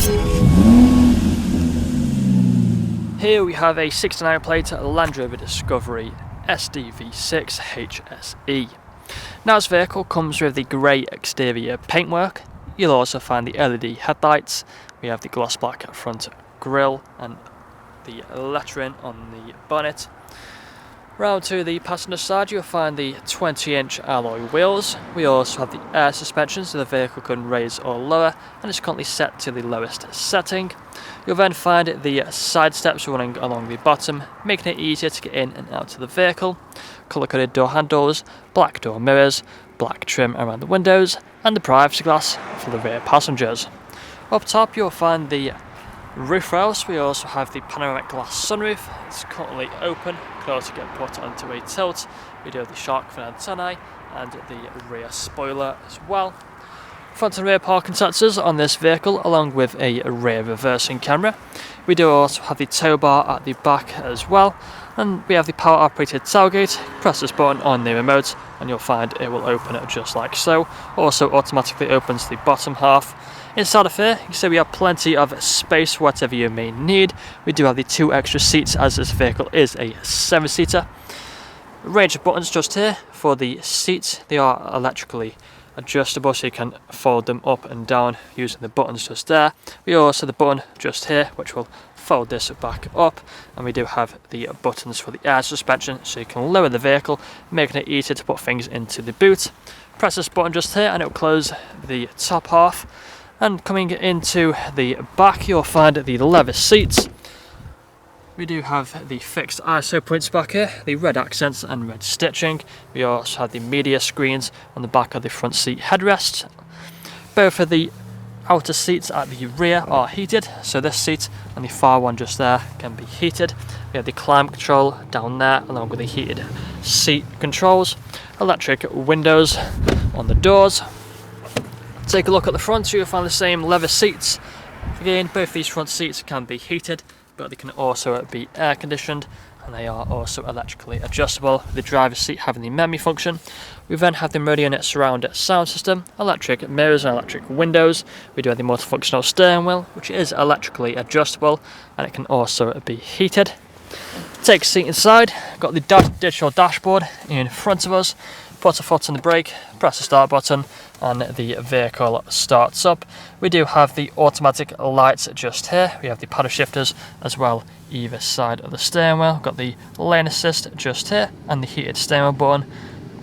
Here we have a 69 plate Land Rover Discovery SDV6 HSE. Now this vehicle comes with the grey exterior paintwork. You'll also find the LED headlights. We have the gloss black front grille and the lettering on the bonnet. Round to the passenger side you'll find the 20-inch alloy wheels. We also have the air suspension so the vehicle can raise or lower, and it's currently set to the lowest setting. You'll then find the side steps running along the bottom, making it easier to get in and out of the vehicle. Colour-coded door handles, black door mirrors, black trim around the windows, and the privacy glass for the rear passengers. Up top you'll find the roof rails. We also have the panoramic glass sunroof. It's currently open, can also get put onto a tilt. We do have the shark fin antennae and the rear spoiler as well. Front and rear parking sensors on this vehicle, along with a rear reversing camera. We do also have the tow bar at the back as well, and we have the power operated tailgate. Press this button on the remote and you'll find it will open it just like so. Also automatically opens the bottom half. Inside of here, you can see we have plenty of space for whatever you may need. We do have the 2 extra seats as this vehicle is a 7-seater. Range of buttons just here for the seats. They are electrically adjustable so you can fold them up and down using the buttons just there. We also have the button just here which will fold this back up, and we do have the buttons for the air suspension so you can lower the vehicle, making it easier to put things into the boot. Press this button just here and it will close the top half. And coming into the back you'll find the leather seats. We do have the fixed ISO points back here, the red accents and red stitching. We also have the media screens on the back of the front seat headrests. Both of the outer seats at the rear are heated, so this seat and the far one just there can be heated. We have the climate control down there along with the heated seat controls, electric windows on the doors. Take a look at the front, you'll find the same leather seats. Again, both these front seats can be heated, but they can also be air conditioned, and they are also electrically adjustable, the driver's seat having the memory function. We then have the Meridian surround sound system, electric mirrors and electric windows. We do have the multifunctional steering wheel, which is electrically adjustable, and it can also be heated. Take a seat inside, got the digital dashboard in front of us. Put a foot on the brake, press the start button, and the vehicle starts up. We do have the automatic lights just here. We have the paddle shifters as well either side of the steering wheel. Got the lane assist just here and the heated steering wheel button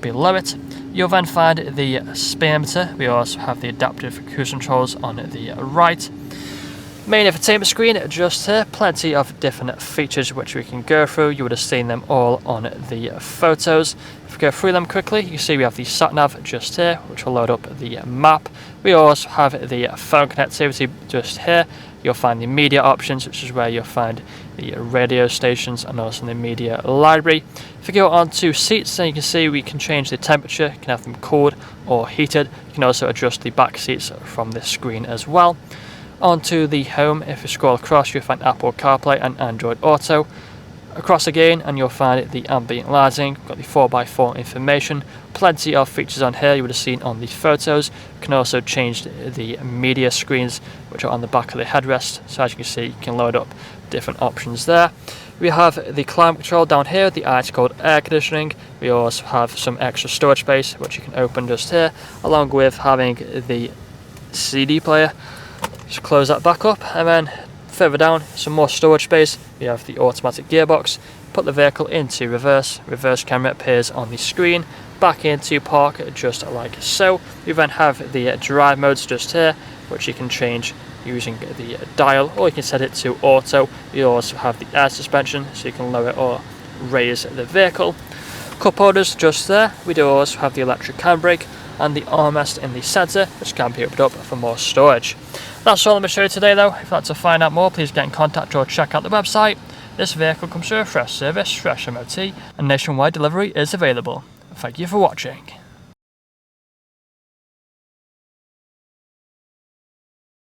below it. You'll then find the speedometer. We also have the adaptive cruise controls on the right. Main infotainment screen just here, plenty of different features which we can go through. You would have seen them all on the photos. If we go through them quickly, you can see we have the sat nav just here, which will load up the map. We also have the phone connectivity just here. You'll find the media options, which is where you'll find the radio stations and also the media library. If we go on to seats, then you can see we can change the temperature. You can have them cooled or heated. You can also adjust the back seats from this screen as well. Onto the home, if you scroll across you'll find Apple CarPlay and Android Auto. Across again and you'll find the ambient lighting, got the 4x4 information, plenty of features on here you would have seen on the photos. You can also change the media screens which are on the back of the headrest, so as you can see you can load up different options there. We have the climate control down here, the ice cold air conditioning. We also have some extra storage space which you can open just here, along with having the CD player. Just close that back up, and then further down some more storage space. We have the automatic gearbox. Put the vehicle into reverse camera appears on the screen, back into park just like so. You then have the drive modes just here which you can change using the dial, or you can set it to auto. You also have the air suspension so you can lower or raise the vehicle. Cup holders just there. We do also have the electric handbrake and the armrest in the centre, which can be opened up for more storage. That's all I'm going to show you today though. If you'd like to find out more, please get in contact or check out the website. This vehicle comes through a fresh service, fresh MOT, and nationwide delivery is available. Thank you for watching.